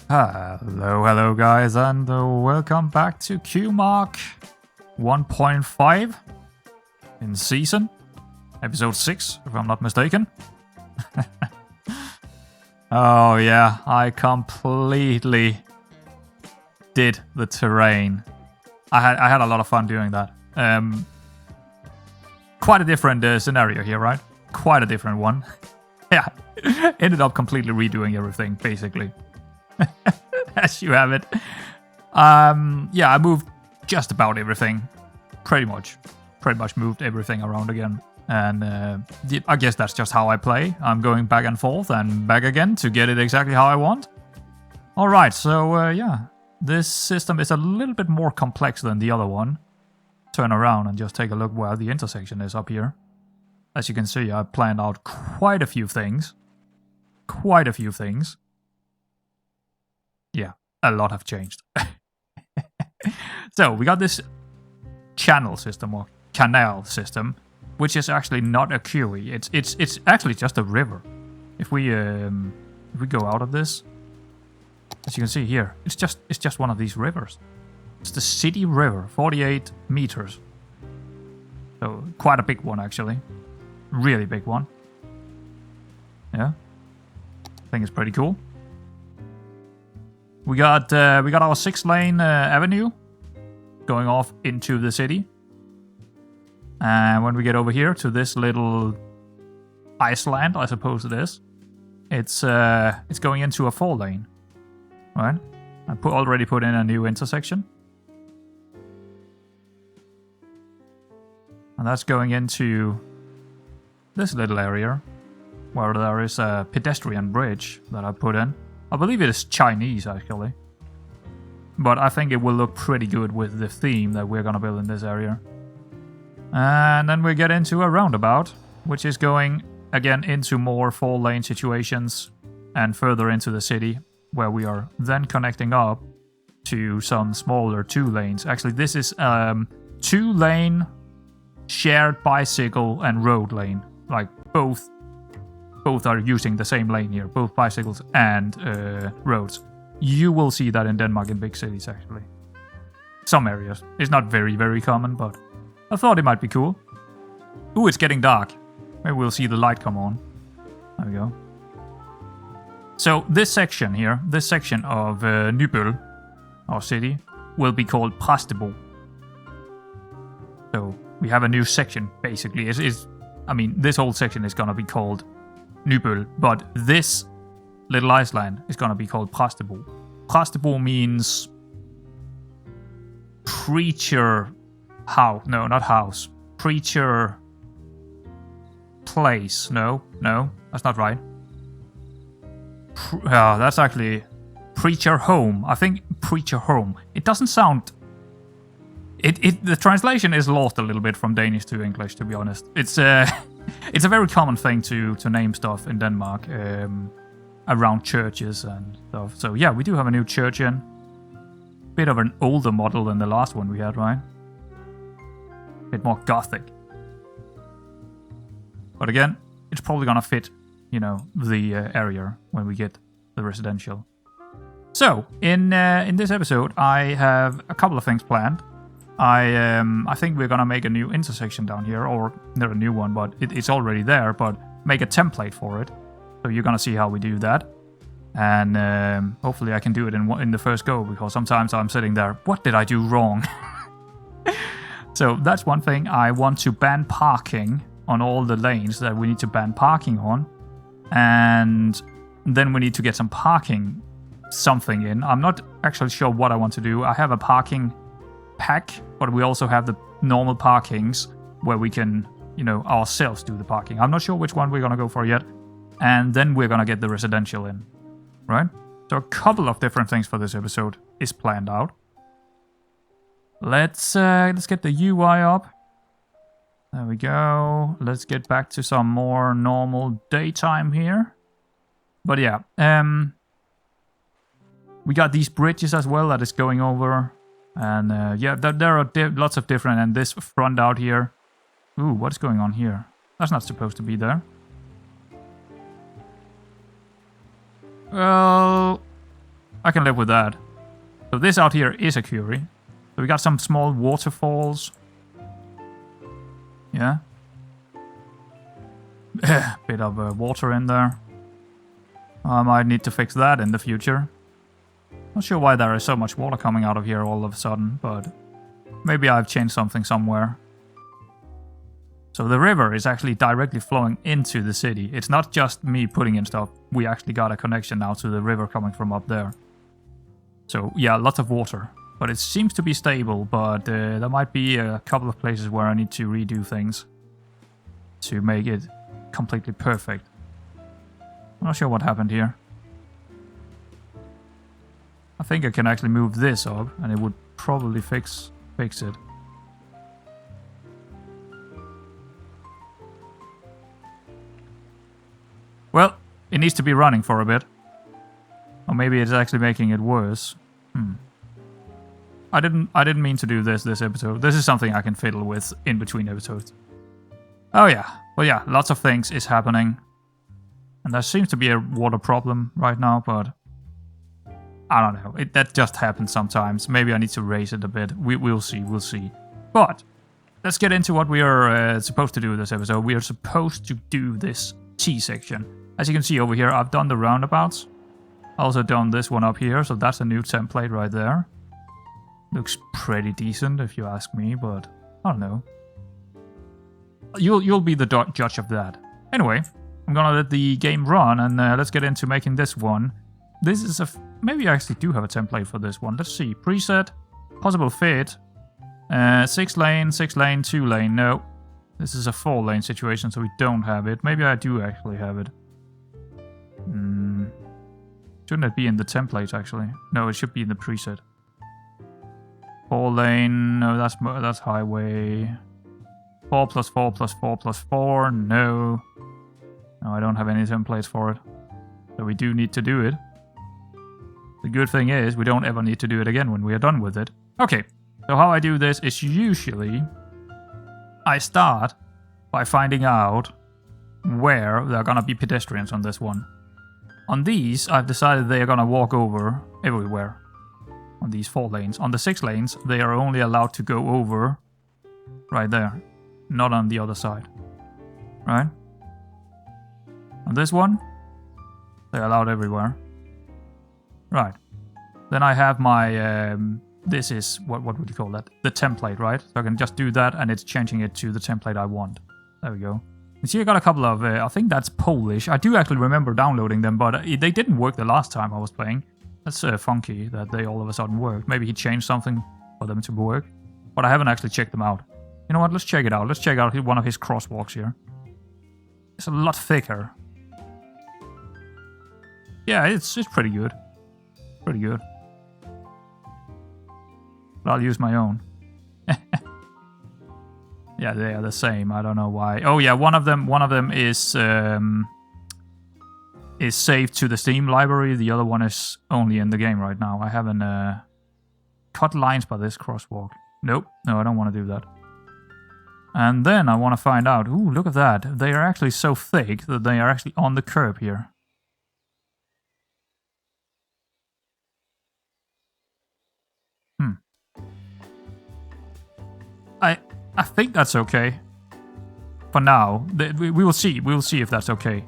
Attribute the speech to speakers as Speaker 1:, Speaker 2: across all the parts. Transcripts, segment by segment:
Speaker 1: Hello guys, and welcome back to Qmark 1.5 in season, episode 6, if I'm not mistaken. Oh yeah, I completely did the terrain. I had a lot of fun doing that. Quite a different scenario here, right? Quite a different one. Yeah, ended up completely redoing everything, basically. As you have it. Yeah, I moved just about everything. Pretty much moved everything around again. And I guess that's just how I play. I'm going back and forth and back again to get it exactly how I want. Alright, so yeah. This system is a little bit more complex than the other one. Turn around and just take a look where the intersection is up here. As you can see, I planned out quite a few things. Yeah, a lot have changed. So, we got this channel system, or canal system, which is actually not a QE. It's actually just a river. If we go out of this, as you can see here, it's just one of these rivers. It's the city river, 48 meters. So, quite a big one, actually. Really big one. Yeah. I think it's pretty cool. We got our 6-lane avenue going off into the city. And when we get over here to this little Iceland, I suppose it is, it's going into a 4-lane, right? I already put in a new intersection, and that's going into this little area where there is a pedestrian bridge that I put in. I believe it is Chinese, actually. But I think it will look pretty good with the theme that we're gonna build in this area. And then we get into a roundabout, which is going, again, into more 4-lane situations and further into the city, where we are then connecting up to some smaller 2 lanes. Actually, this is 2-lane shared bicycle and road lane. Like, both are using the same lane here, both bicycles and roads. You will see that in Denmark in big cities, actually. Some areas. It's not very, very common, but I thought it might be cool. Ooh, it's getting dark. Maybe we'll see the light come on. There we go. So this section here, this section of Nybøl, our city, will be called Præstebo. So we have a new section, basically. I mean, this whole section is gonna be called Nybøl, but this little Iceland is gonna be called Præstebo. Præstebo means preacher house. No, not house. Preacher place. No, that's not right. That's actually preacher home. I think preacher home. It doesn't sound. The translation is lost a little bit from Danish to English, to be honest. It's a very common thing to name stuff in Denmark around churches and stuff. So yeah, we do have a new church in. Bit of an older model than the last one we had, right? Bit more gothic. But again, it's probably gonna fit, you know, the area when we get the residential. So in this episode, I have a couple of things planned. I think we're gonna make a new intersection down here, or not a new one, but it's already there, but make a template for it. So you're gonna see how we do that. And hopefully I can do it in the first go, because sometimes I'm sitting there, what did I do wrong? So that's one thing. I want to ban parking on all the lanes that we need to ban parking on. And then we need to get some parking something in. I'm not actually sure what I want to do. I have a parking pack, but we also have the normal parkings where we can, you know, ourselves do the parking. I'm not sure which one we're gonna go for yet. And then we're gonna get the residential in, right? So a couple of different things for this episode is planned out. Let's get the UI up. There we go. Let's get back to some more normal daytime here. But yeah, we got these bridges as well that is going over. And yeah, there are lots of different, and this front out here. Ooh, what's going on here? That's not supposed to be there. Well, I can live with that. So this out here is a quarry. So we got some small waterfalls. Yeah. Bit of water in there. I might need to fix that in the future. Not sure why there is so much water coming out of here all of a sudden, but maybe I've changed something somewhere. So the river is actually directly flowing into the city. It's not just me putting in stuff. We actually got a connection now to the river coming from up there. So yeah, lots of water. But it seems to be stable, but there might be a couple of places where I need to redo things to make it completely perfect. I'm not sure what happened here. I think I can actually move this up and it would probably fix it. Well, it needs to be running for a bit. Or maybe it's actually making it worse. I didn't mean to do this episode. This is something I can fiddle with in between episodes. Oh yeah. Well yeah, lots of things is happening. And there seems to be a water problem right now, but I don't know. That just happens sometimes. Maybe I need to raise it a bit. We'll see. But let's get into what we are supposed to do this episode. We are supposed to do this T section. As you can see over here, I've done the roundabouts. Also done this one up here, so that's a new template right there. Looks pretty decent if you ask me, but I don't know. You'll be the judge of that. Anyway, I'm gonna let the game run and let's get into making this one. This is maybe I actually do have a template for this one. Let's see. Preset, possible fit, 6 lane, 6 lane, 2 lane. No, this is a 4 lane situation, so we don't have it. Maybe I do actually have it. Shouldn't it be in the template actually? No, it should be in the preset. 4 lane. No, that's highway. 4 plus 4 plus 4 plus 4. No. No, I don't have any templates for it. So we do need to do it. The good thing is we don't ever need to do it again when we are done with it. Okay, so how I do this is usually I start by finding out where there are gonna be pedestrians on this one. On these, I've decided they are gonna walk over everywhere. On these 4 lanes. On the 6 lanes, they are only allowed to go over right there. Not on the other side. Right? On this one, they're allowed everywhere. Right. Then I have my, this is, what would you call that? The template, right? So I can just do that and it's changing it to the template I want. There we go. You see I got a couple of, I think that's Polish. I do actually remember downloading them, but they didn't work the last time I was playing. That's funky that they all of a sudden worked. Maybe he changed something for them to work. But I haven't actually checked them out. You know what? Let's check it out. Let's check out one of his crosswalks here. It's a lot thicker. Yeah, it's pretty good. Pretty good. But I'll use my own. Yeah, they are the same. I don't know why. Oh yeah, one of them is saved to the Steam library. The other one is only in the game right now. I haven't cut lines by this crosswalk. Nope. No, I don't want to do that. And then I want to find out. Ooh, look at that. They are actually so thick that they are actually on the curb here. I think that's okay. For now. We will see. We will see if that's okay.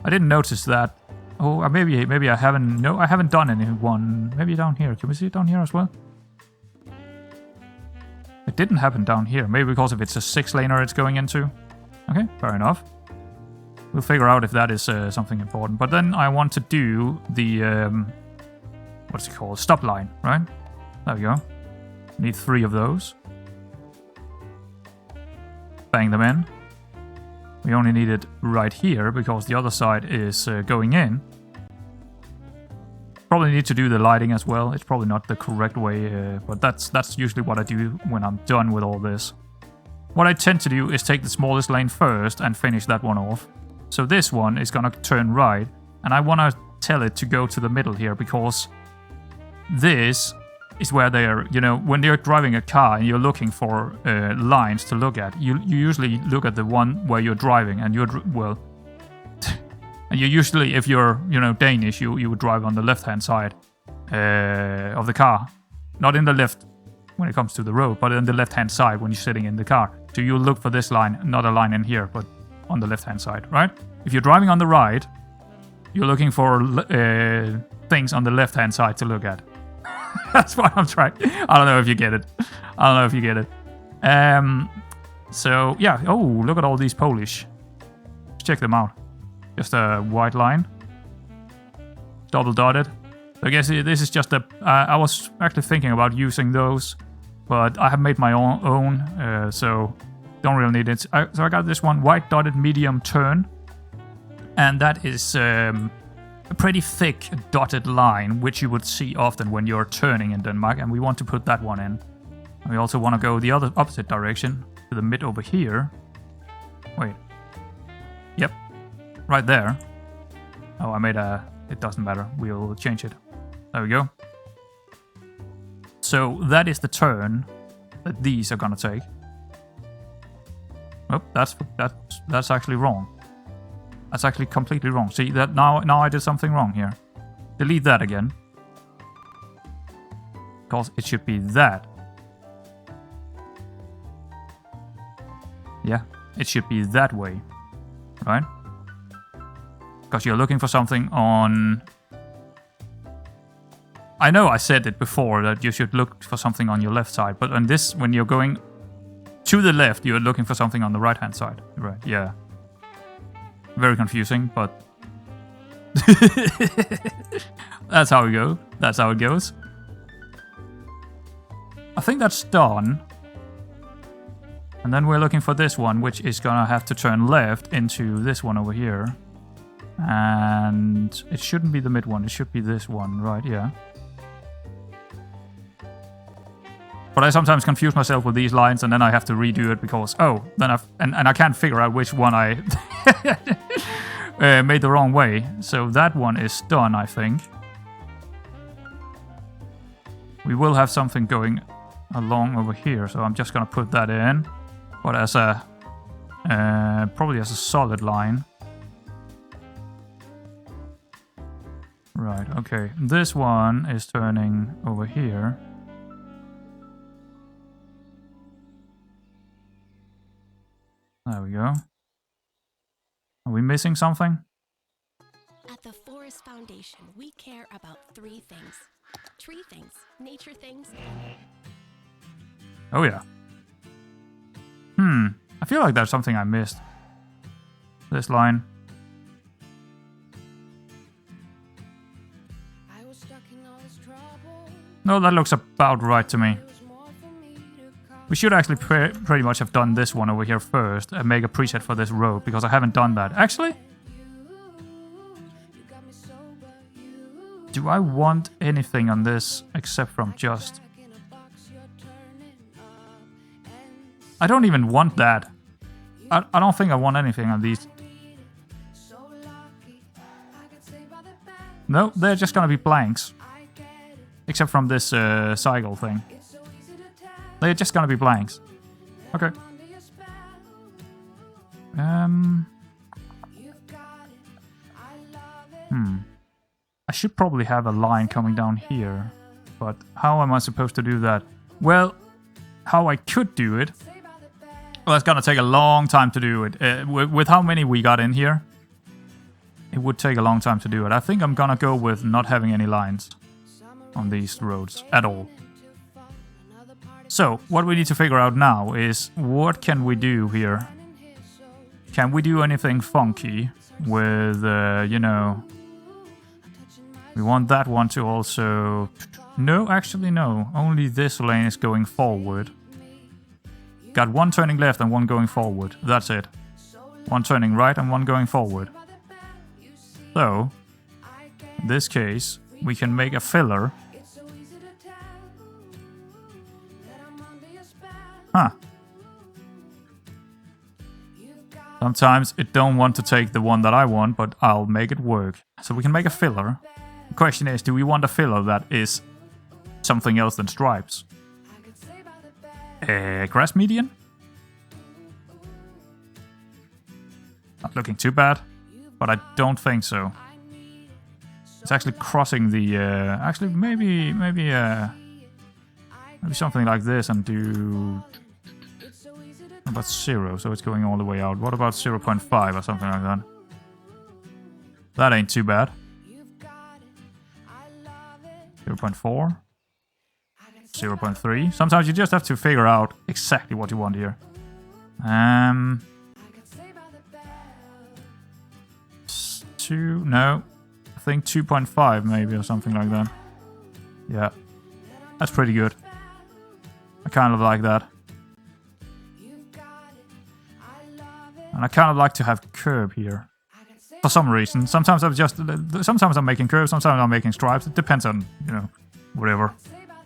Speaker 1: I didn't notice that. Oh, maybe I haven't. No, I haven't done anyone. Maybe down here. Can we see it down here as well? It didn't happen down here. Maybe because if it's a 6-laner it's going into. Okay, fair enough. We'll figure out if that is something important. But then I want to do the what's it called? Stop line, right? There we go. Need 3 of those. Bang them in. We only need it right here because the other side is going in. Probably need to do the lighting as well. It's probably not the correct way, but that's usually what I do when I'm done with all this. What I tend to do is take the smallest lane first and finish that one off. So this one is gonna turn right, and I want to tell it to go to the middle here because this is where they are, you know, when you're driving a car and you're looking for lines to look at, you usually look at the one where you're driving and and you usually, if you're, you know, Danish, you would drive on the left-hand side. of the car. Not in the left when it comes to the road, but on the left-hand side when you're sitting in the car. So you look for this line, not a line in here, but on the left-hand side, right? If you're driving on the right, you're looking for things on the left-hand side to look at. That's what I'm trying. I don't know if you get it. So, yeah. Oh, look at all these Polish. Check them out. Just a white line. Double dotted. So I guess this is just a... I was actually thinking about using those, but I have made my own, so don't really need it. So I got this one, white dotted medium turn. And that is a pretty thick dotted line, which you would see often when you're turning in Denmark. And we want to put that one in. And we also want to go the opposite direction, to the mid over here. Wait. Yep. Right there. Oh, I made a... It doesn't matter. We'll change it. There we go. So that is the turn that these are gonna take. Oh, that's actually wrong. That's actually completely wrong. See that now I did something wrong here. Delete that again. Because it should be that. Yeah, it should be that way. Right? Because you're looking for something on... I know I said it before that you should look for something on your left side, but on this, when you're going to the left, you're looking for something on the right-hand side. Right, yeah. Very confusing, but... That's how it goes. I think that's done. And then we're looking for this one, which is gonna have to turn left into this one over here. And it shouldn't be the mid one, it should be this one, right? Yeah. But I sometimes confuse myself with these lines, and then I have to redo it because then I can't figure out which one I made the wrong way. So that one is done, I think. We will have something going along over here, so I'm just gonna put that in, but as a probably as a solid line. Right, okay. This one is turning over here. There we go. Are we missing something?
Speaker 2: At the Forest Foundation, we care about 3 things. Tree things, nature things.
Speaker 1: Oh yeah. I feel like there's something I missed. This line. No, that looks about right to me. We should actually pretty much have done this one over here first and make a preset for this road, because I haven't done that. Actually, do I want anything on this except from just... I don't even want that. I don't think I want anything on these. No, they're just gonna be blanks. Except from this cycle thing. They're just gonna be blanks. Okay. I should probably have a line coming down here. But how am I supposed to do that? Well, how I could do it... Well, it's gonna take a long time to do it. With how many we got in here, it would take a long time to do it. I think I'm gonna go with not having any lines on these roads at all. So, what we need to figure out now is what can we do here? Can we do anything funky with, you know... We want that one to also... No, actually no. Only this lane is going forward. Got one turning left and one going forward. That's it. One turning right and one going forward. So, in this case, we can make a filler. Huh. Sometimes it don't want to take the one that I want, but I'll make it work. So we can make a filler. The question is, do we want a filler that is something else than stripes? Grass median? Not looking too bad, but I don't think so. It's actually crossing the... actually, maybe something like this and do... What about 0? So it's going all the way out. What about 0.5 or something like that? That ain't too bad. 0.4. 0.3. Sometimes you just have to figure out exactly what you want here. 2, no. I think 2.5 maybe or something like that. Yeah. That's pretty good. I kind of like that. And I kind of like to have curve here. For some reason. Sometimes I'm making curves, sometimes I'm making stripes. It depends on, you know, whatever.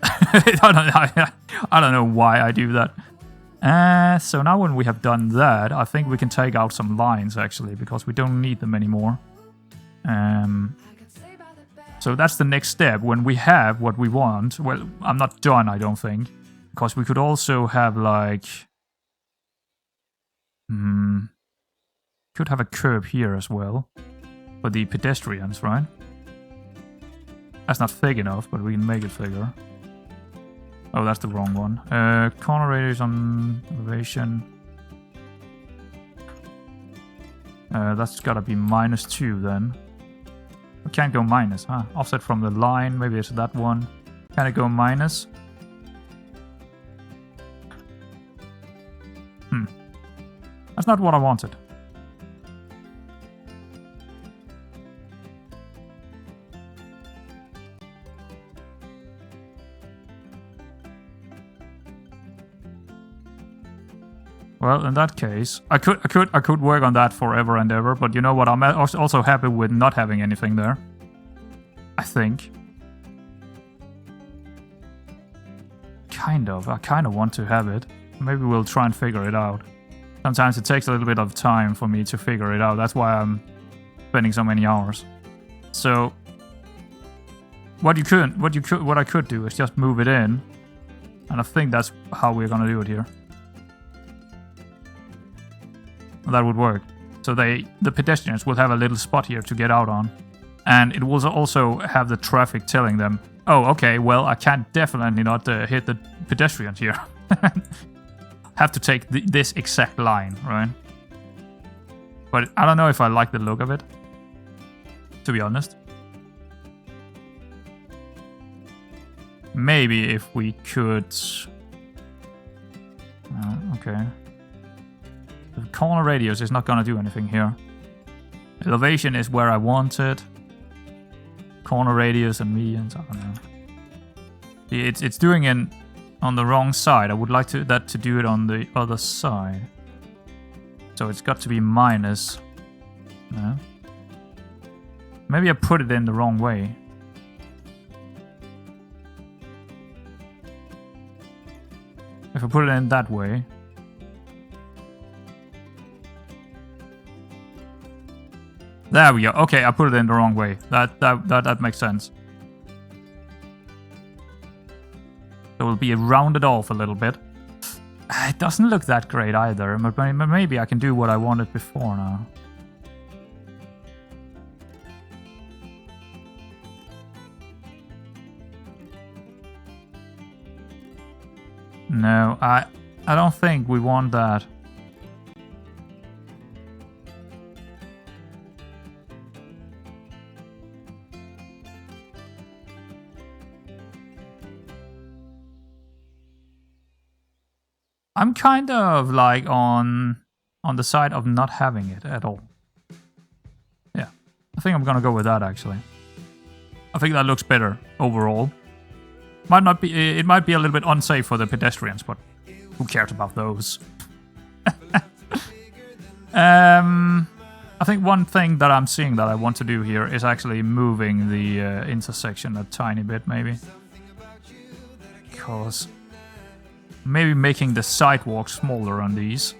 Speaker 1: I don't know why I do that. So now when we have done that, I think we can take out some lines actually, because we don't need them anymore. So that's the next step. When we have what we want, well, I'm not done, I don't think. Because we could also have like... could have a curve here as well. For the pedestrians, right? That's not thick enough, but we can make it thicker. Oh, that's the wrong one. Corner radius on elevation. That's gotta be -2 then. We can't go minus, huh? Offset from the line, maybe it's that one. Can it go minus? That's not what I wanted. Well, in that case, I could work on that forever and ever, but you know what? I'm also happy with not having anything there. I think. I kind of want to have it. Maybe we'll try and figure it out. Sometimes it takes a little bit of time for me to figure it out. That's why I'm spending so many hours. So, what I could do is just move it in, and I think that's how we're gonna do it here. That would work. So the pedestrians will have a little spot here to get out on. And it will also have the traffic telling them, oh, okay, well, I can't definitely not hit the pedestrians here. Have to take this exact line, right? But I don't know if I like the look of it, to be honest. Maybe if we could... okay. The corner radius is not gonna do anything here. Elevation is where I want it. Corner radius and medians, I don't know. It's doing it on the wrong side. I would like that to do it on the other side. So it's got to be minus. No. Maybe I put it in the wrong way. If I put it in that way. There we go. Okay, I put it in the wrong way. That makes sense. It will be rounded off a little bit. It doesn't look that great either, but maybe I can do what I wanted before now. No, I don't think we want that. I'm kind of like on the side of not having it at all. Yeah, I think I'm gonna go with that actually. I think that looks better overall. It might be a little bit unsafe for the pedestrians, but who cares about those? I think one thing that I'm seeing that I want to do here is actually moving the intersection a tiny bit, maybe. Because maybe making the sidewalk smaller on these.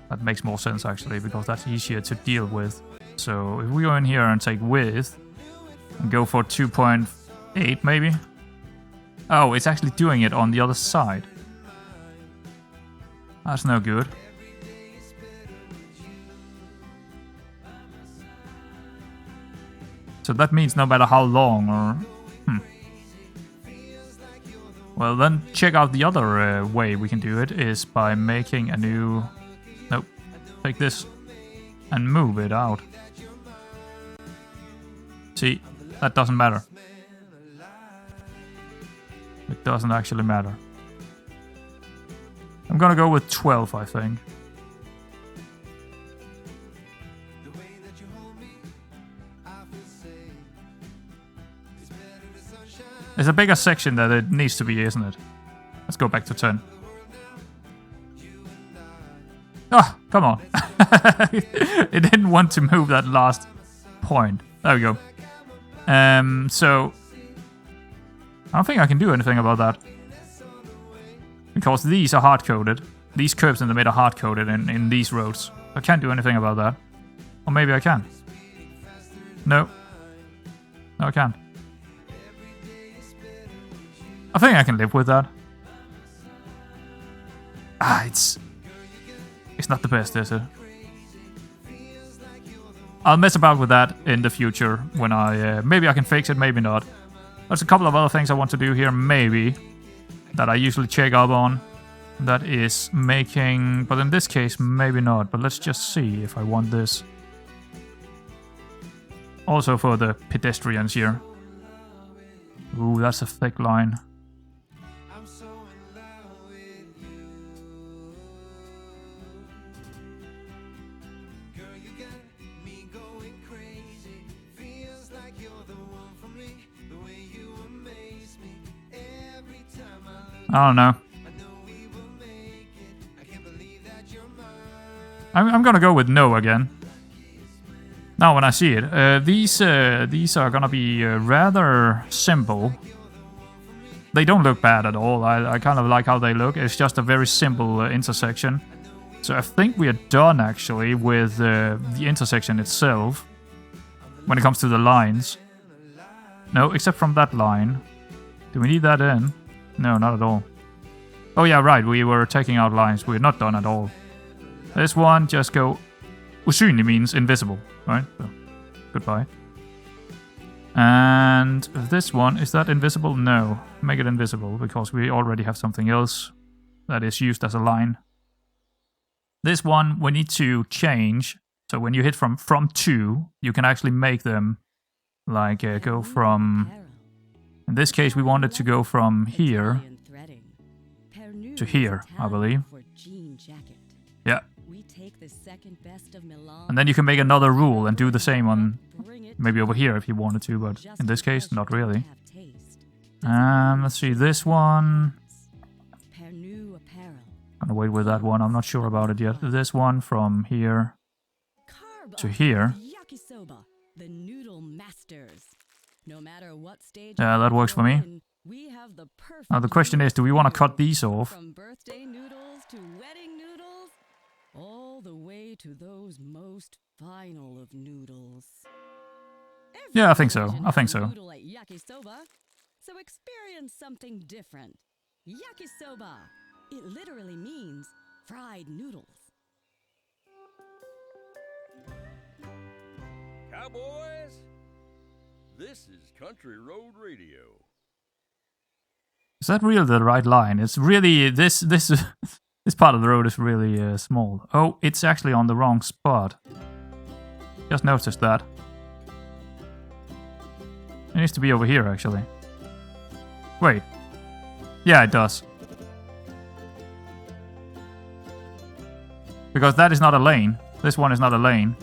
Speaker 1: That makes more sense actually, because that's easier to deal with. So if we go in here and take width and go for 2.8 maybe. Oh, it's actually doing it on the other side. That's no good. So that means no matter how long or... Well, then check out the other way we can do it is by making a new... Nope. Take this and move it out. See, that doesn't matter. It doesn't actually matter. I'm gonna go with 12, I think. It's a bigger section that it needs to be, isn't it? Let's go back to 10. Ah, come on. It didn't want to move that last point. There we go. So I don't think I can do anything about that. Because these are hard-coded. These curves in the middle are hard-coded in these roads. I can't do anything about that. Or maybe I can. No. No, I can't. I think I can live with that. Ah, it's not the best, is it? I'll mess about with that in the future when I... maybe I can fix it, maybe not. There's a couple of other things I want to do here, maybe, that I usually check up on. That is making... But in this case, maybe not. But let's just see if I want this. Also for the pedestrians here. Ooh, that's a thick line. I don't know. I'm gonna go with no again. Now when I see it, these are gonna be rather simple. They don't look bad at all. I kind of like how they look. It's just a very simple intersection. So I think we are done actually with the intersection itself. When it comes to the lines. No, except from that line. Do we need that in? No, not at all. Oh yeah, right, we were taking out lines. We're not done at all. This one, just go... Usynlig means invisible, right? So, goodbye. And this one, is that invisible? No. Make it invisible, because we already have something else that is used as a line. This one, we need to change. So when you hit from 2, you can actually make them like go from... In this case, we wanted to go from here to here, I believe. Yeah. And then you can make another rule and do the same on maybe over here if you wanted to, but in this case, not really. Let's see, this one... I'm gonna wait with that one, I'm not sure about it yet. This one from here to here. Yeah, that works for me. Now the question is, do we want to cut these off?
Speaker 3: From birthday noodles to wedding noodles, all the way to those most final of noodles.
Speaker 1: Yeah, I think so. I think so.
Speaker 3: So experience something different. Yakisoba. It literally means fried noodles.
Speaker 4: Cowboys, this is Country Road Radio.
Speaker 1: Is that really the right line? It's really this this part of the road is really small. Oh, it's actually on the wrong spot. Just noticed that. It needs to be over here, actually. Wait. Yeah, it does. Because that is not a lane. This one is not a lane.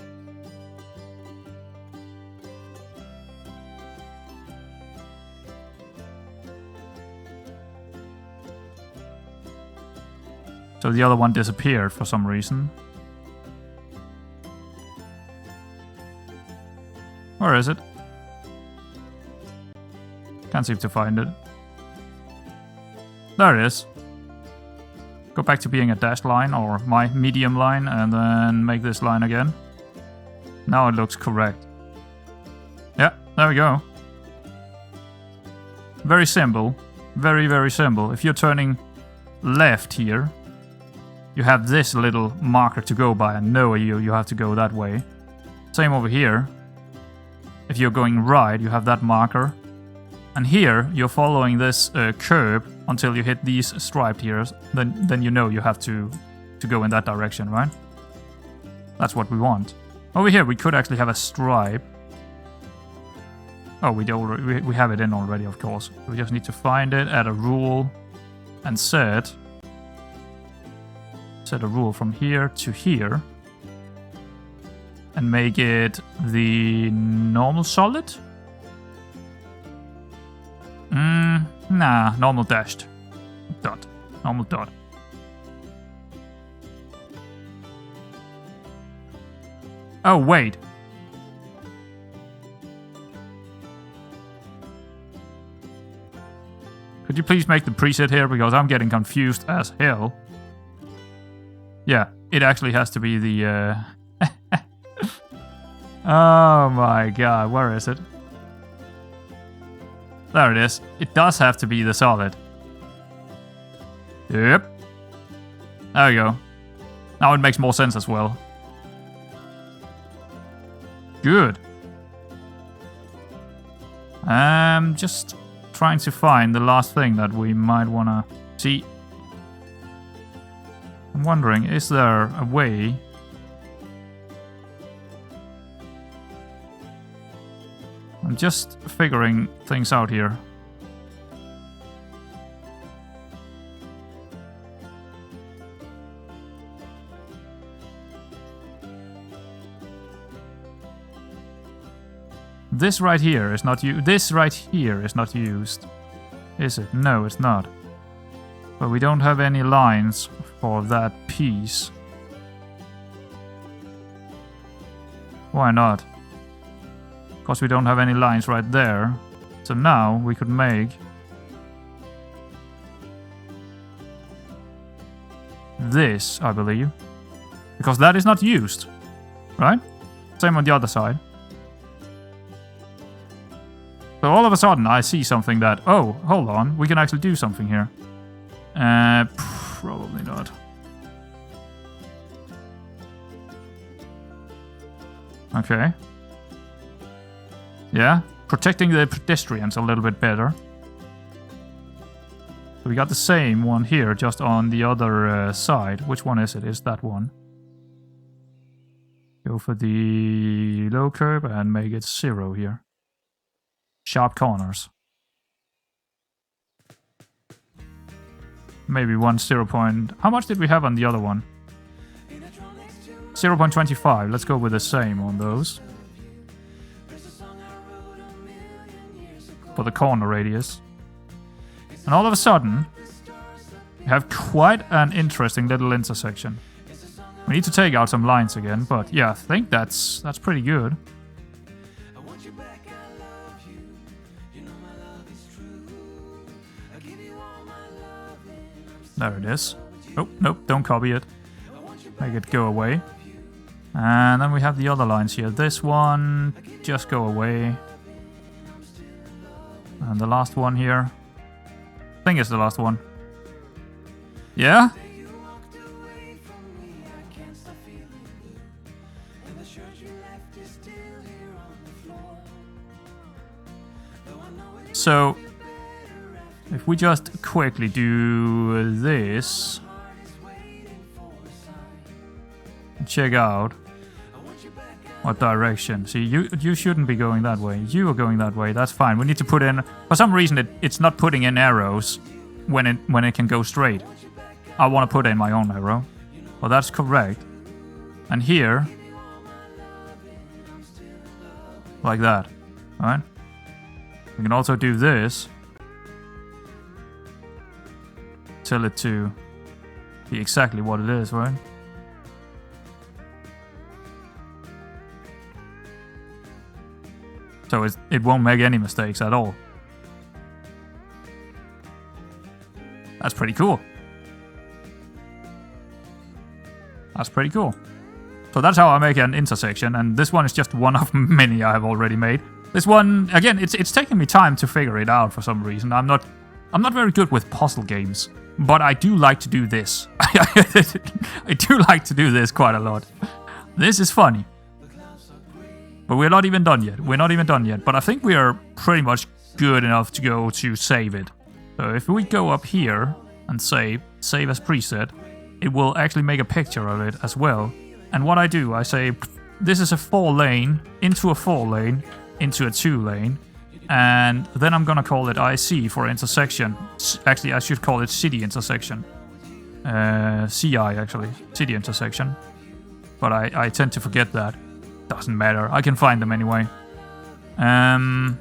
Speaker 1: So the other one disappeared for some reason. Where is it? Can't seem to find it. There it is. Go back to being a dashed line or my medium line and then make this line again. Now it looks correct. Yeah, there we go. Very simple. Very, very simple. If you're turning left here, you have this little marker to go by and know you have to go that way. Same over here. If you're going right, you have that marker. And here, you're following this curb until you hit these striped here. Then you know you have to go in that direction, right? That's what we want. Over here, we could actually have a stripe. Oh, we have it in already, of course. We just need to find it, add a rule, and set a rule from here to here. And make it the normal solid? Nah, normal dashed. Dot. Normal dot. Oh, wait. Could you please make the preset here? Because I'm getting confused as hell. Yeah, it actually has to be the... Oh my god, where is it? There it is. It does have to be the solid. Yep. There we go. Now it makes more sense as well. Good. Just trying to find the last thing that we might wanna see. I'm wondering, is there a way... I'm just figuring things out here. This right here is not used. This right here is not used. Is it? No, it's not. But we don't have any lines for that piece. Why not? Because we don't have any lines right there. So now we could make this, I believe. Because that is not used. Right? Same on the other side. So all of a sudden I see something that... Oh, hold on. We can actually do something here. Probably not. Okay. Yeah, protecting the pedestrians a little bit better. So we got the same one here, just on the other side. Which one is it? Is that one? Go for the low curb and make it 0 here. Sharp corners. Maybe 0 point... How much did we have on the other one? 0.25. Let's go with the same on those. For the corner radius. And all of a sudden, we have quite an interesting little intersection. We need to take out some lines again, but yeah, I think that's pretty good. There it is. Oh, nope, don't copy it. Make it go away. And then we have the other lines here. This one, just go away. And the last one here. I think it's the last one. Yeah? So, if we just quickly do this. Check out what direction. See, you shouldn't be going that way. You are going that way. That's fine. We need to put in... For some reason, it's not putting in arrows when it can go straight. I want to put in my own arrow. Well, that's correct. And here... Like that. Alright? We can also do this. Tell it to be exactly what it is, right? So it won't make any mistakes at all. That's pretty cool. That's pretty cool. So that's how I make an intersection, and this one is just one of many I have already made. This one, again, it's taking me time to figure it out for some reason. I'm not very good with puzzle games, but I do like to do this. I do like to do this quite a lot. This is funny. But we're not even done yet. We're not even done yet. But I think we are pretty much good enough to go to save it. So if we go up here and save as preset, it will actually make a picture of it as well. And what I do, I say, this is a 4-lane, into a 4-lane, into a 2-lane. And then I'm gonna call it IC for intersection. Actually, I should call it city intersection. CI, actually. City intersection. But I tend to forget that. Doesn't matter. I can find them anyway. I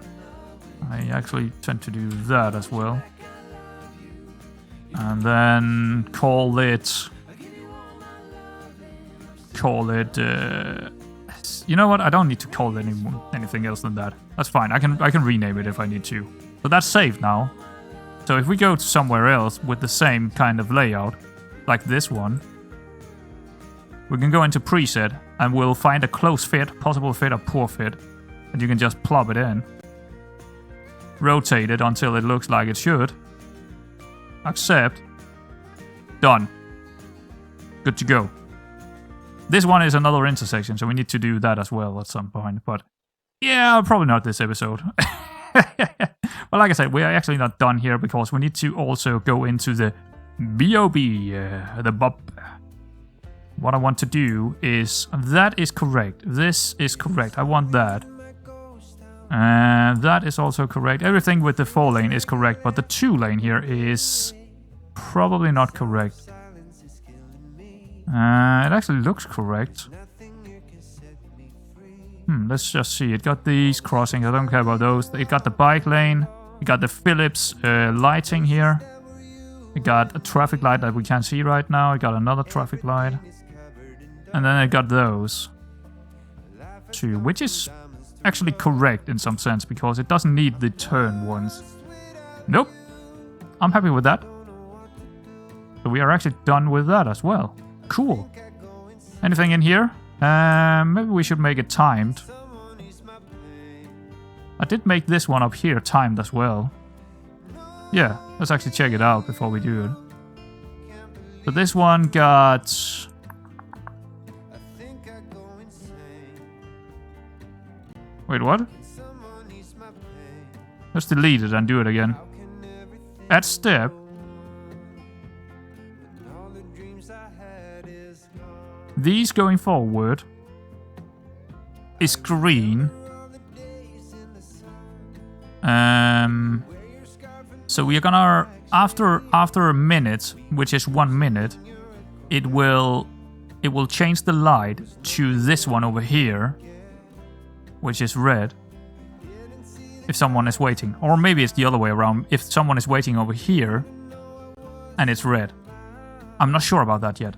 Speaker 1: actually tend to do that as well. And then call it... you know what? I don't need to call it anything else than that. That's fine. I can rename it if I need to. But that's saved now. So if we go to somewhere else with the same kind of layout, like this one, we can go into preset and we'll find a close fit, possible fit, or poor fit. And you can just plop it in. Rotate it until it looks like it should. Accept. Done. Good to go. This one is another intersection, so we need to do that as well at some point. But yeah, probably not this episode. But like I said, we are actually not done here because we need to also go into the BOB, the BOB. What I want to do is, that is correct. This is correct. I want that. And that is also correct. Everything with the 4-lane is correct, but the 2-lane here is probably not correct. It actually looks correct. Let's just see. It got these crossings. I don't care about those. It got the bike lane. It got the Philips lighting here. It got a traffic light that we can't see right now. It got another traffic light. And then it got those two, which is actually correct in some sense because it doesn't need the turn ones. Nope. I'm happy with that. So we are actually done with that as well. Cool. Anything in here? Maybe we should make it timed. I did make this one up here timed as well. Yeah, let's actually check it out before we do it. So this one got... Wait, what? Let's delete it and do it again. Add step. These going forward is green. So we are gonna after a minute, which is 1 minute, it will change the light to this one over here, which is red. If someone is waiting, or maybe it's the other way around. If someone is waiting over here, and it's red. I'm not sure about that yet.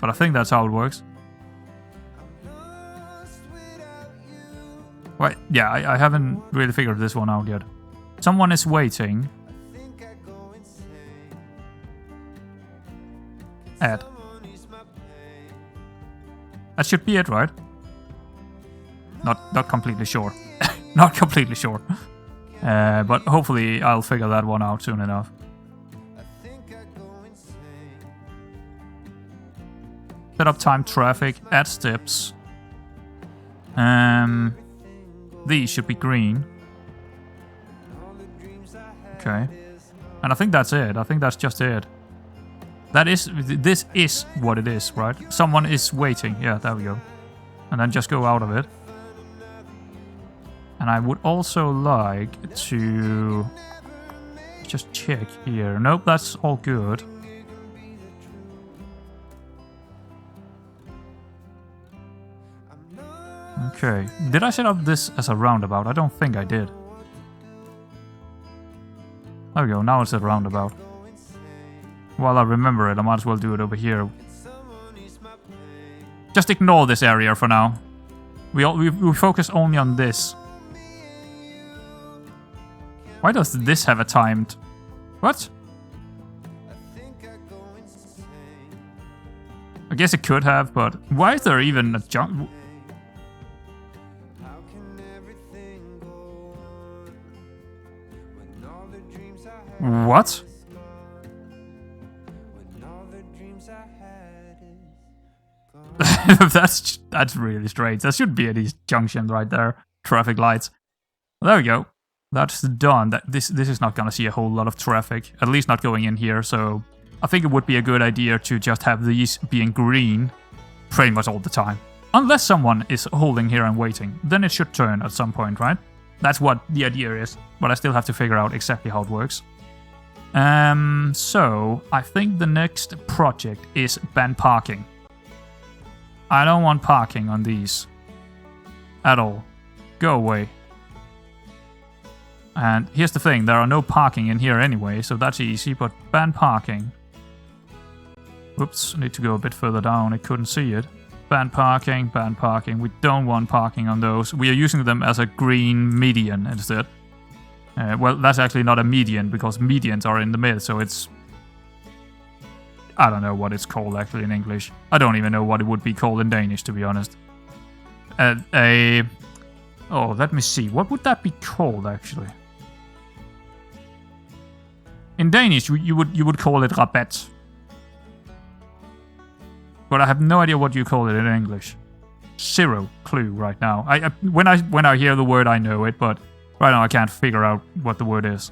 Speaker 1: But I think that's how it works. Wait, yeah, I haven't really figured this one out yet. Someone is waiting. Add. That should be it, right? Not completely sure. Not completely sure. But hopefully I'll figure that one out soon enough. Set up time traffic, add steps. These should be green. Okay. And I think that's it. I think that's just it. This is what it is, right? Someone is waiting. Yeah, there we go. And then just go out of it. And I would also like to just check here. Nope, that's all good. Okay. Did I set up this as a roundabout? I don't think I did. There we go. Now it's a roundabout. While I remember it, I might as well do it over here. Just ignore this area for now. We focus only on this. Why does this have a timed... What? I guess it could have, but why is there even a jump? What? That's really strange. There should be at these junctions right there. Traffic lights. Well, there we go. That's done. This is not gonna see a whole lot of traffic. At least not going in here, so I think it would be a good idea to just have these being green pretty much all the time. Unless someone is holding here and waiting. Then it should turn at some point, right? That's what the idea is. But I still have to figure out exactly how it works. So I think the next project is ban parking. I don't want parking on these. At all. Go away. And here's the thing, there are no parking in here anyway, so that's easy, but ban parking. Whoops, I need to go a bit further down, I couldn't see it. Ban parking, ban parking. We don't want parking on those. We are using them as a green median instead. Well, that's actually not a median, because medians are in the mid, so it's... I don't know what it's called actually in English. I don't even know what it would be called in Danish, to be honest. Oh, let me see. What would that be called, actually? In Danish, you would call it rabat. But I have no idea what you call it in English. Zero clue right now. When I hear the word, I know it, but right now I can't figure out what the word is.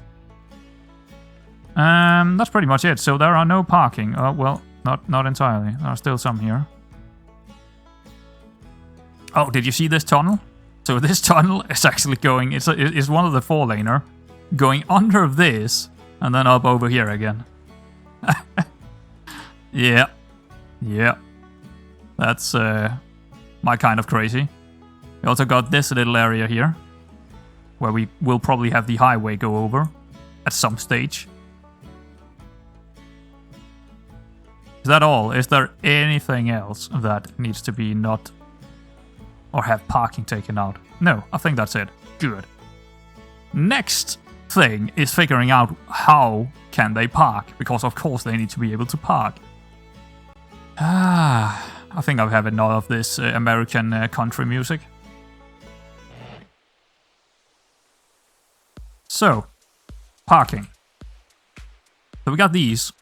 Speaker 1: That's pretty much it. So there are no parking. Well, not entirely. There are still some here. Oh, did you see this tunnel? So this tunnel is actually going... It's one of the 4-laner going under this and then up over here again. Yeah. Yeah. That's my kind of crazy. We also got this little area here where we will probably have the highway go over at some stage. Is that all? Is there anything else that needs to be not... or have parking taken out? No, I think that's it. Good. Next thing is figuring out how can they park, because of course they need to be able to park. I think I've had enough of this American country music. So, parking. So we got these,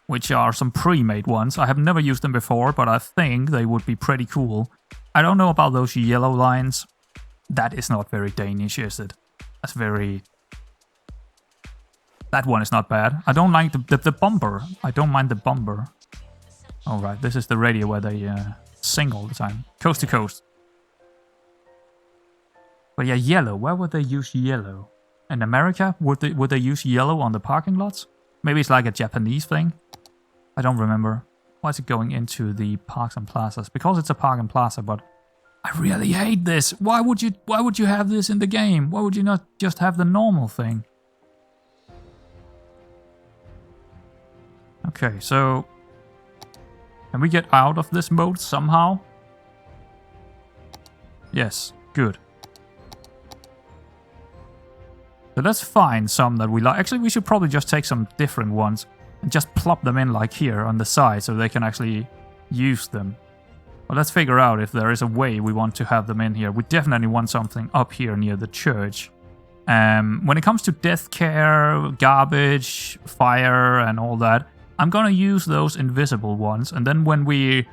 Speaker 1: which are some pre-made ones. I have never used them before, but I think they would be pretty cool. I don't know about those yellow lines. That is not very Danish, is it? That's very... That one is not bad. I don't like the bumper. I don't mind the bumper. Alright, this is the radio where they sing all the time. Coast to coast. But yeah, yellow. Where would they use yellow? In America? Would they use yellow on the parking lots? Maybe it's like a Japanese thing? I don't remember. Why is it going into the parks and plazas? Because it's a park and plaza, but I really hate this. Why would you have this in the game? Why would you not just have the normal thing? Okay, so can we get out of this mode somehow? Yes, good. So let's find some that we like. Actually, we should probably just take some different ones and just plop them in like here on the side so they can actually use them. But let's figure out if there is a way we want to have them in here. We definitely want something up here near the church. When it comes to death care, garbage, fire and all that, I'm gonna use those invisible ones. And then when we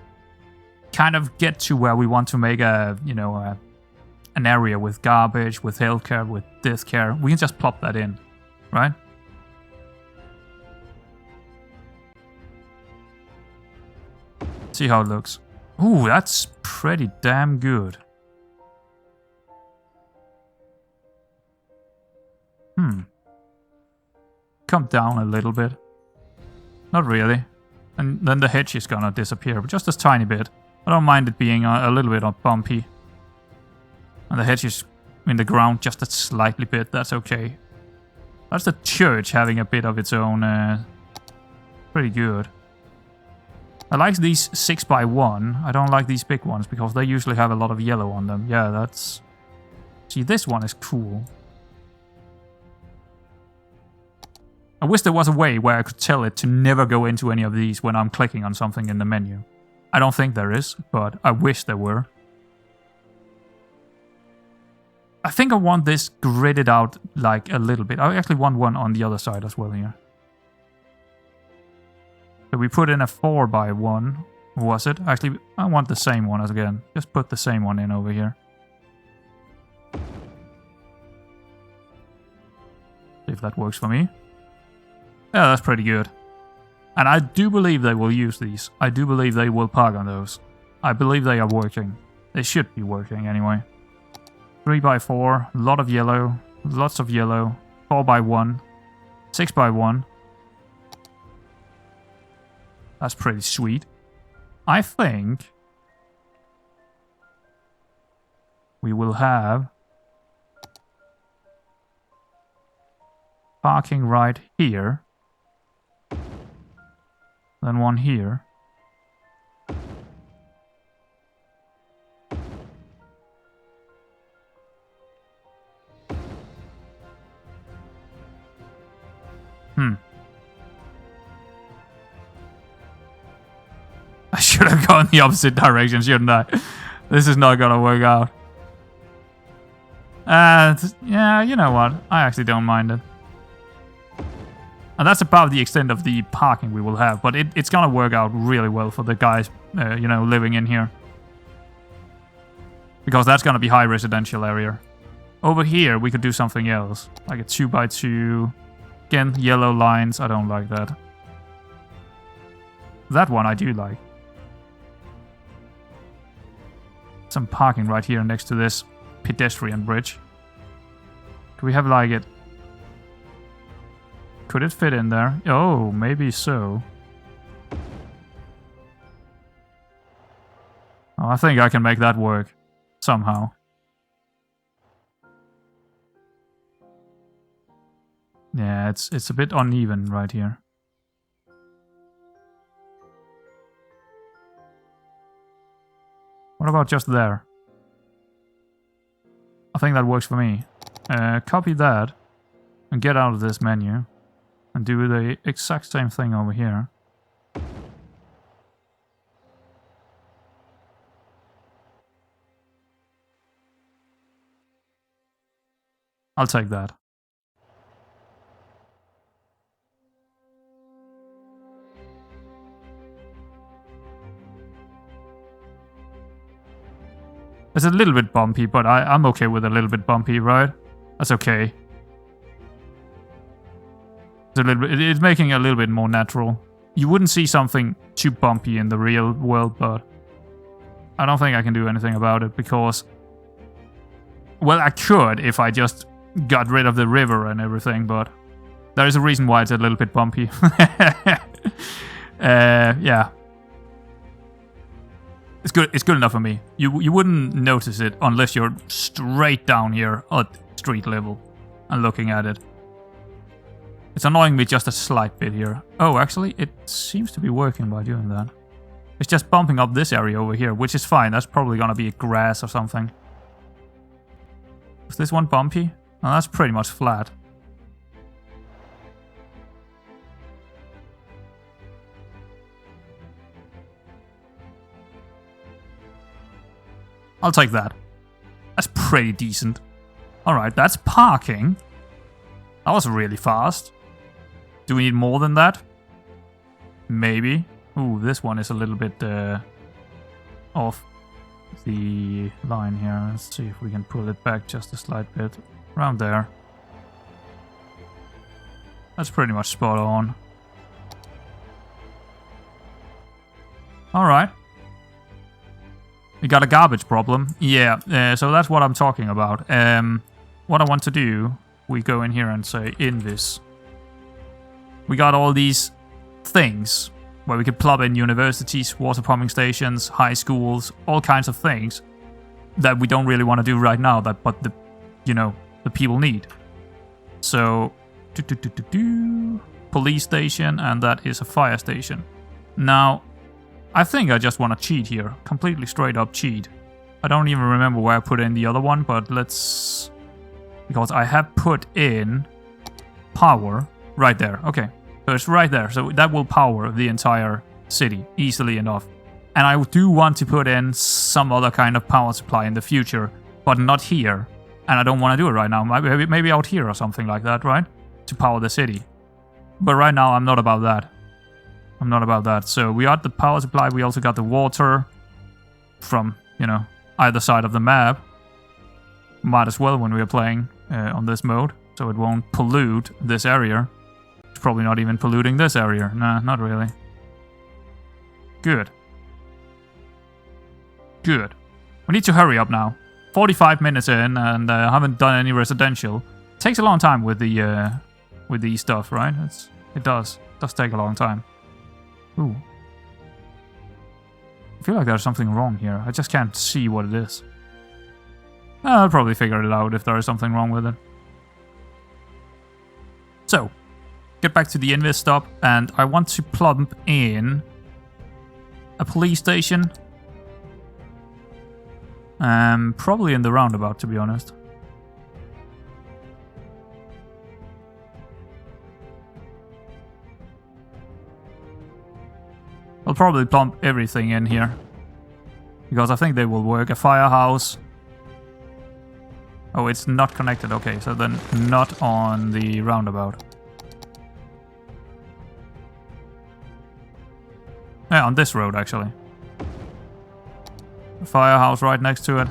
Speaker 1: kind of get to where we want to make a, you know, an area with garbage, with healthcare, with death care, we can just plop that in, right? See how it looks. Ooh, that's pretty damn good. Come down a little bit. Not really. And then the hedge is gonna disappear, but just a tiny bit. I don't mind it being a little bit bumpy. And the hedge is in the ground just a slightly bit, that's okay. That's the church having a bit of its own... pretty good. I like these 6x1. I don't like these big ones because they usually have a lot of yellow on them. Yeah, that's... See, this one is cool. I wish there was a way where I could tell it to never go into any of these when I'm clicking on something in the menu. I don't think there is, but I wish there were. I think I want this gridded out like a little bit. I actually want one on the other side as well here. So we put in a 4x1. Was it? Actually, I want the same one as again. Just put the same one in over here. See if that works for me. Yeah, that's pretty good. And I do believe they will use these. I do believe they will park on those. I believe they are working. They should be working anyway. 3x4, a lot of yellow, lots of yellow. 4x1, 6x1. That's pretty sweet. I think we will have parking right here. Then one here. I should have gone the opposite direction, shouldn't I? This is not gonna work out. Yeah, you know what? I actually don't mind it. And that's about the extent of the parking we will have, but it's gonna work out really well for the guys, you know, living in here. Because that's gonna be high residential area. Over here, we could do something else. Like a 2x2. Again, yellow lines. I don't like that. That one I do like. Some parking right here next to this pedestrian bridge. Do we have like it? Could it fit in there? Oh, maybe so. Oh, I think I can make that work. Somehow. Yeah, it's a bit uneven right here. What about just there? I think that works for me. Copy that and get out of this menu and do the exact same thing over here. I'll take that. It's a little bit bumpy, but I'm okay with a little bit bumpy, right? That's okay. It's making it a little bit more natural. You wouldn't see something too bumpy in the real world, but I don't think I can do anything about it because... Well, I could if I just got rid of the river and everything, but there is a reason why it's a little bit bumpy. Yeah. It's good enough for me. You wouldn't notice it unless you're straight down here at street level and looking at it. It's annoying me just a slight bit here. Oh, actually, it seems to be working by doing that. It's just bumping up this area over here, which is fine. That's probably gonna be grass or something. Is this one bumpy? No, that's pretty much flat. I'll take that. That's pretty decent. Alright, that's parking. That was really fast. Do we need more than that? Maybe. Ooh, this one is a little bit off the line here. Let's see if we can pull it back just a slight bit. Around there. That's pretty much spot on. Alright. We got a garbage problem. Yeah, so that's what I'm talking about. What I want to do, we go in here and say, in this. We got all these things where we could plug in universities, water pumping stations, high schools, all kinds of things that we don't really want to do right now, but the, you know, the people need. So, police station, and that is a fire station. Now, I think I just want to cheat here. Completely straight up cheat. I don't even remember where I put in the other one, but let's... Because I have put in power right there. Okay, so it's right there. So that will power the entire city easily enough. And I do want to put in some other kind of power supply in the future, but not here. And I don't want to do it right now. Maybe out here or something like that, right? To power the city. But right now I'm not about that. I'm not about that. So we got the power supply. We also got the water from, you know, either side of the map. Might as well when we are playing on this mode. So it won't pollute this area. It's probably not even polluting this area. Nah, not really. Good. Good. We need to hurry up now. 45 minutes in and I haven't done any residential. It takes a long time with the stuff, right? It does. It does take a long time. Ooh. I feel like there's something wrong here. I just can't see what it is. I'll probably figure it out if there is something wrong with it. So, get back to the invis stop, and I want to plump in a police station. Probably in the roundabout, to be honest. I'll probably plump everything in here. Because I think they will work. A firehouse. Oh, it's not connected. Okay, so then not on the roundabout. Yeah, on this road, actually. A firehouse right next to it.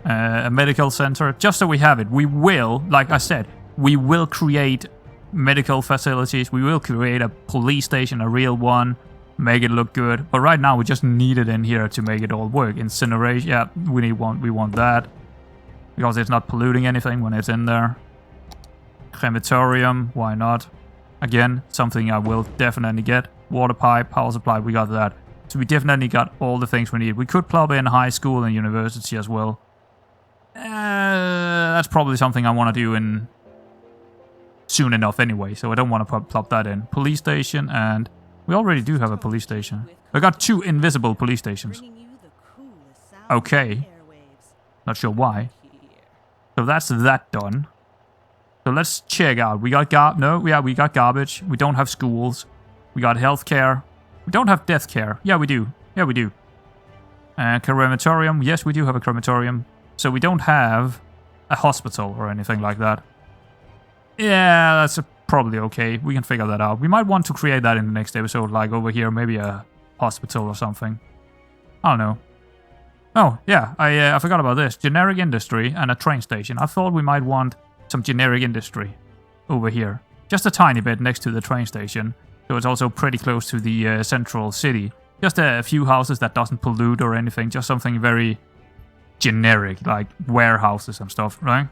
Speaker 1: A medical center. Just so we have it. We will, like I said, we will create medical facilities. We will create a police station, a real one. Make it look good. But right now we just need it in here to make it all work. Incineration. Yeah, we want that. Because it's not polluting anything when it's in there. Crematorium. Why not? Again, something I will definitely get. Water pipe, power supply. We got that. So we definitely got all the things we need. We could plug in high school and university as well. That's probably something I want to do in soon enough anyway. So I don't want to plop that in. Police station, and we already do have a police station. We got 2 invisible police stations. Okay. Not sure why. So that's that done. So let's check out. We got we got garbage. We don't have schools. We got healthcare. We don't have death care. Yeah, we do. Yeah, we do. Crematorium. Yes, we do have a crematorium. So we don't have a hospital or anything like that. Yeah, that's probably okay. We can figure that out. We might want to create that in the next episode, like over here, maybe a hospital or something. I don't know. Oh, yeah, I forgot about this. Generic industry and a train station. I thought we might want some generic industry over here. Just a tiny bit next to the train station. So it's also pretty close to the central city. Just a few houses that doesn't pollute or anything. Just something very generic, like warehouses and stuff, right?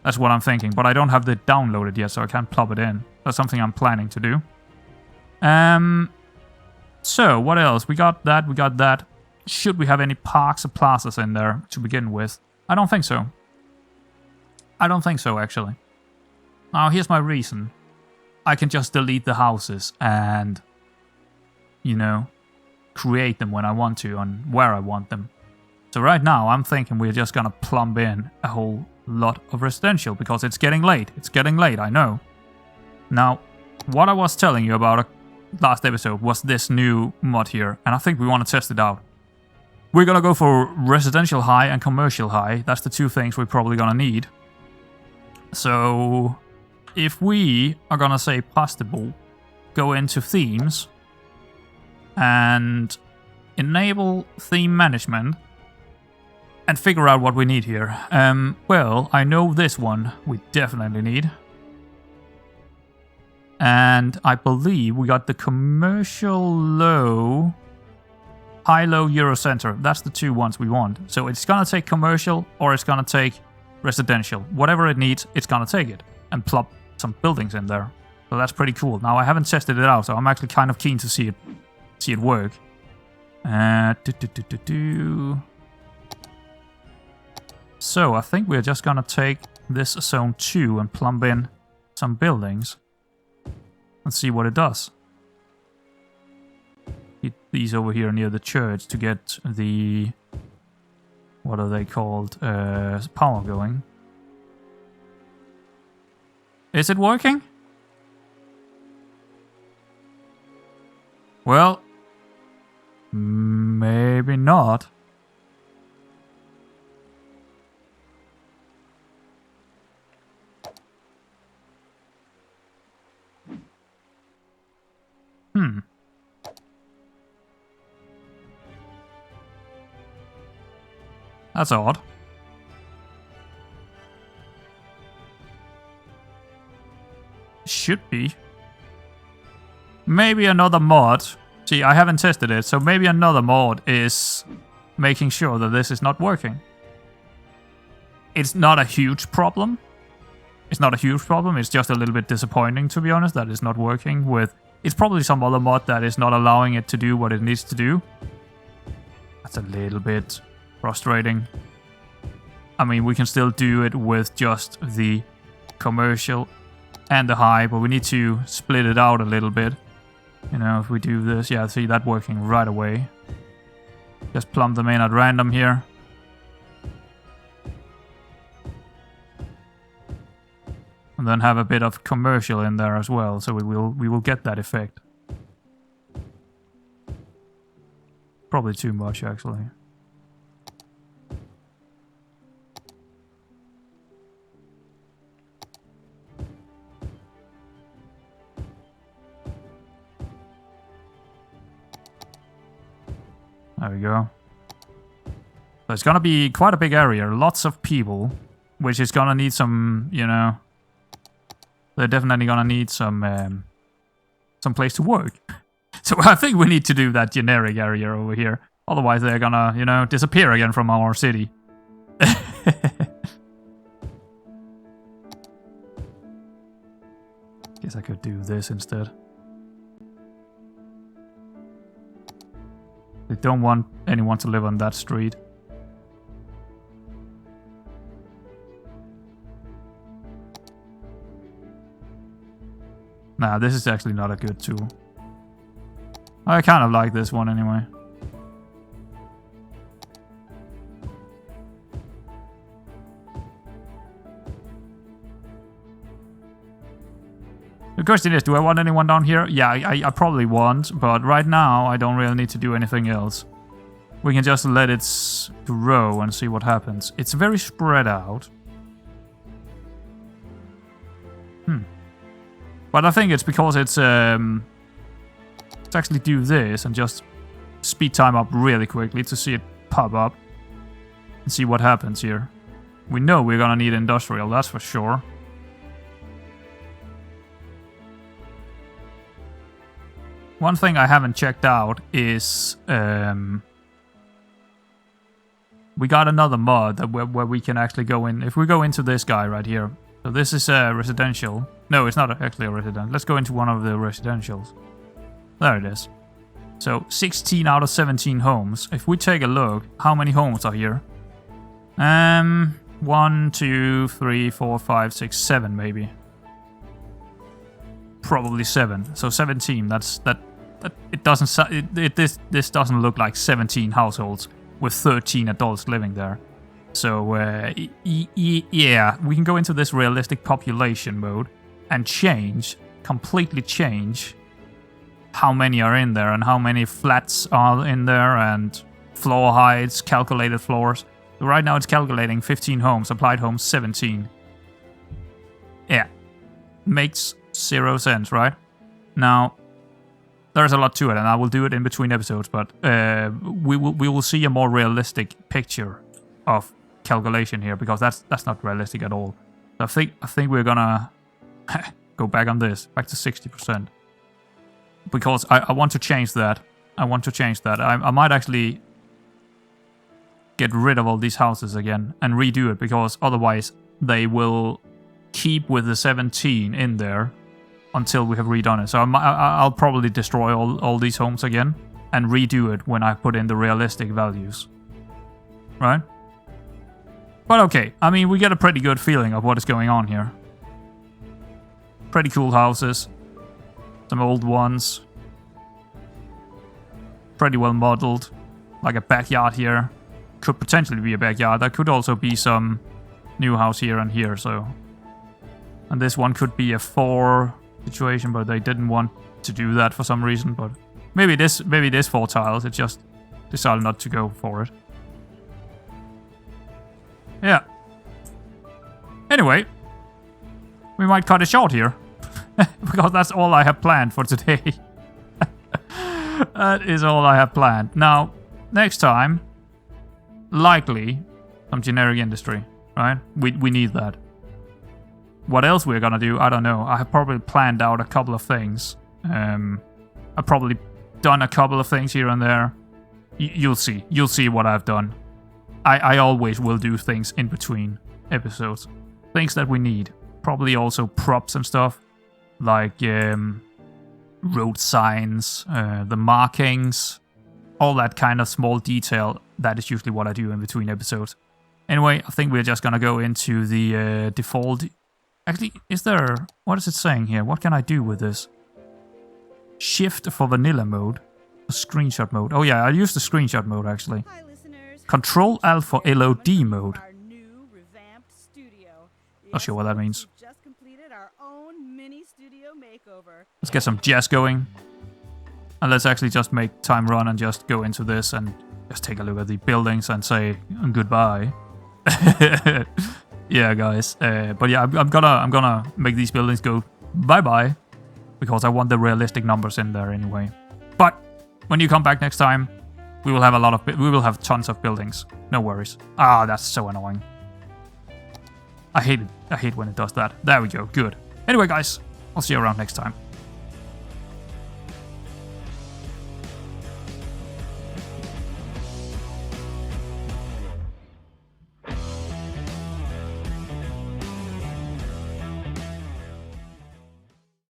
Speaker 1: That's what I'm thinking. But I don't have it downloaded yet, so I can't plop it in. That's something I'm planning to do. So, what else? We got that, we got that. Should we have any parks or plazas in there to begin with? I don't think so. I don't think so, actually. Now, here's my reason. I can just delete the houses and, you know, create them when I want to and where I want them. So right now, I'm thinking we're just gonna plumb in a whole lot of residential because it's getting late. It's getting late, I know. Now, what I was telling you about last episode was this new mod here, and I think we want to test it out. We're gonna go for residential high and commercial high. That's the 2 things we're probably gonna need. So, if we are gonna say possible, go into themes and enable theme management and figure out what we need here. Well, I know this one we definitely need. And I believe we got the commercial low, high-low Eurocenter. That's the 2 ones we want. So it's gonna take commercial or it's gonna take residential. Whatever it needs, it's gonna take it. And plop some buildings in there. So that's pretty cool. Now I haven't tested it out, so I'm actually kind of keen to see it work. So I think we're just gonna take this zone 2 and plumb in some buildings and see what it does. Get these over here near the church to get the, what are they called, power going. Is it working? Well, maybe not. That's odd. Should be. Maybe another mod. See, I haven't tested it, so maybe another mod is making sure that this is not working. It's not a huge problem. It's not a huge problem, it's just a little bit disappointing, to be honest, that it's not working with... It's probably some other mod that is not allowing it to do what it needs to do. That's a little bit frustrating. I mean, we can still do it with just the commercial and the high, but we need to split it out a little bit. You know, if we do this, yeah, see that working right away. Just plump them in at random here. And then have a bit of commercial in there as well, so we will get that effect. Probably too much, actually. There we go. So it's gonna be quite a big area, lots of people, which is gonna need some, you know... They're definitely gonna need some place to work. So I think we need to do that generic area over here. Otherwise they're gonna, you know, disappear again from our city. Guess I could do this instead. They don't want anyone to live on that street. Nah, this is actually not a good tool. I kind of like this one anyway. The question is, do I want anyone down here? Yeah, I probably want, but right now I don't really need to do anything else. We can just let it grow and see what happens. It's very spread out. But I think it's because it's let's actually do this and just speed time up really quickly to see it pop up and see what happens here. We know we're gonna need industrial, that's for sure. One thing I haven't checked out is we got another mod that where we can actually go in. If we go into this guy right here, so this is a residential. No, it's not actually a residential. Let's go into one of the residentials. There it is. So 16 out of 17 homes. If we take a look, how many homes are here? 1, 2, 3, 4, 5, 6, 7 maybe. Probably 7. So 17. That it doesn't. This doesn't look like 17 households with 13 adults living there. So yeah, we can go into this realistic population mode and completely change how many are in there and how many flats are in there and floor heights, calculated floors. So right now it's calculating 15 homes, applied homes 17. Yeah, makes 0 sense, right? Now, there's a lot to it, and I will do it in between episodes, but we will see a more realistic picture of calculation here, because that's not realistic at all. So I think we're gonna go back on this, back to 60%. Because I want to change that. I might actually get rid of all these houses again and redo it, because otherwise they will keep with the 17 in there until we have redone it. So I'll probably destroy all these homes again and redo it when I put in the realistic values. Right? But okay, I mean, we get a pretty good feeling of what is going on here. Pretty cool houses. Some old ones. Pretty well modeled. Like a backyard here. Could potentially be a backyard. There could also be some new house here and here, so... And this one could be a 4 situation, but they didn't want to do that for some reason, but... Maybe this 4 tiles, it just decided not to go for it. Yeah. Anyway. We might cut it short here. Because that's all I have planned for today. That is all I have planned. Now, next time, likely some generic industry, right? We need that. What else we're gonna do, I don't know. I have probably planned out a couple of things. I've probably done a couple of things here and there. You'll see. You'll see what I've done. I always will do things in between episodes. Things that we need. Probably also props and stuff. Like road signs, the markings, all that kind of small detail. That is usually what I do in between episodes. Anyway, I think we're just gonna go into the default. Actually, is there... What is it saying here? What can I do with this? Shift for vanilla mode. Screenshot mode. Oh yeah, I use the screenshot mode actually.
Speaker 5: Hi, listeners.
Speaker 1: Control Alt for LOD mode.
Speaker 5: Our new revamped studio.
Speaker 1: Not sure what that means.
Speaker 5: We've just completed our own mini studio makeover.
Speaker 1: Let's get some jazz going. And let's actually just make time run and just go into this and just take a look at the buildings and say goodbye. Yeah, guys. But yeah, I'm gonna make these buildings go bye-bye. Because I want the realistic numbers in there anyway. But when you come back next time, we will have tons of buildings. No worries. Ah, that's so annoying. I hate it. I hate when it does that. There we go. Good. Anyway, guys, I'll see you around next time.